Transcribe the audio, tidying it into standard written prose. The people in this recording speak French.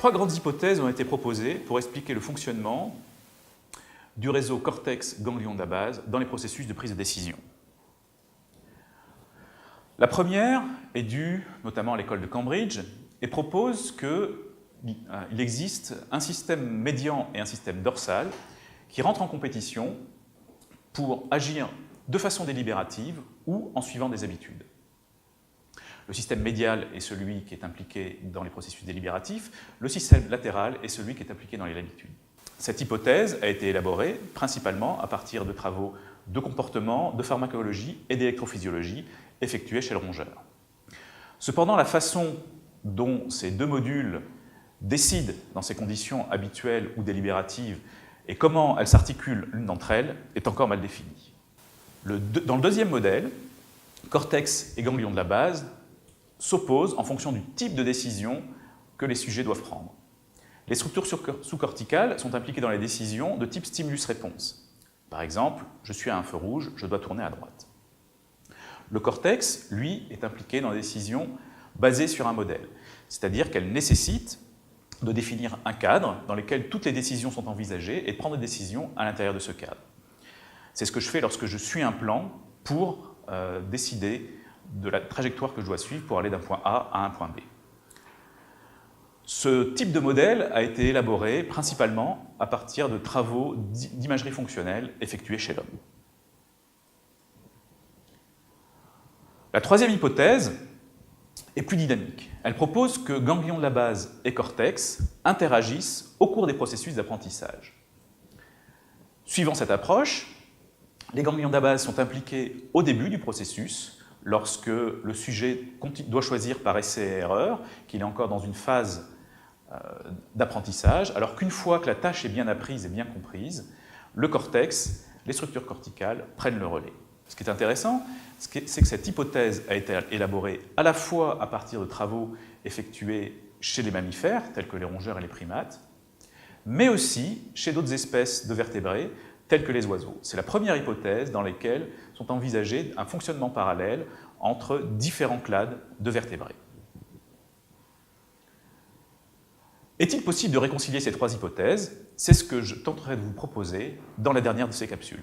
Trois grandes hypothèses ont été proposées pour expliquer le fonctionnement du réseau cortex-ganglion de la base dans les processus de prise de décision. La première est due notamment à l'école de Cambridge et propose qu'il existe un système médian et un système dorsal qui rentrent en compétition pour agir de façon délibérative ou en suivant des habitudes. Le système médial est celui qui est impliqué dans les processus délibératifs, le système latéral est celui qui est impliqué dans les habitudes. Cette hypothèse a été élaborée principalement à partir de travaux de comportement, de pharmacologie et d'électrophysiologie effectués chez le rongeur. Cependant, la façon dont ces deux modules décident dans ces conditions habituelles ou délibératives et comment elles s'articulent l'une d'entre elles est encore mal définie. Dans le deuxième modèle, cortex et ganglion de la base s'opposent en fonction du type de décision que les sujets doivent prendre. Les structures sous-corticales sont impliquées dans les décisions de type stimulus-réponse. Par exemple, je suis à un feu rouge, je dois tourner à droite. Le cortex, lui, est impliqué dans des décisions basées sur un modèle, c'est-à-dire qu'elles nécessitent de définir un cadre dans lequel toutes les décisions sont envisagées et de prendre des décisions à l'intérieur de ce cadre. C'est ce que je fais lorsque je suis un plan pour décider de la trajectoire que je dois suivre pour aller d'un point A à un point B. Ce type de modèle a été élaboré principalement à partir de travaux d'imagerie fonctionnelle effectués chez l'homme. La troisième hypothèse est plus dynamique. Elle propose que ganglion de la base et cortex interagissent au cours des processus d'apprentissage. Suivant cette approche, les ganglions de la base sont impliqués au début du processus, lorsque le sujet doit choisir par essai et erreur, qu'il est encore dans une phase d'apprentissage, alors qu'une fois que la tâche est bien apprise et bien comprise, le cortex, les structures corticales prennent le relais. Ce qui est intéressant, c'est que cette hypothèse a été élaborée à la fois à partir de travaux effectués chez les mammifères, tels que les rongeurs et les primates, mais aussi chez d'autres espèces de vertébrés, tels que les oiseaux. C'est la première hypothèse dans laquelle sont envisagés un fonctionnement parallèle entre différents clades de vertébrés. Est-il possible de réconcilier ces trois hypothèses? C'est ce que je tenterai de vous proposer dans la dernière de ces capsules.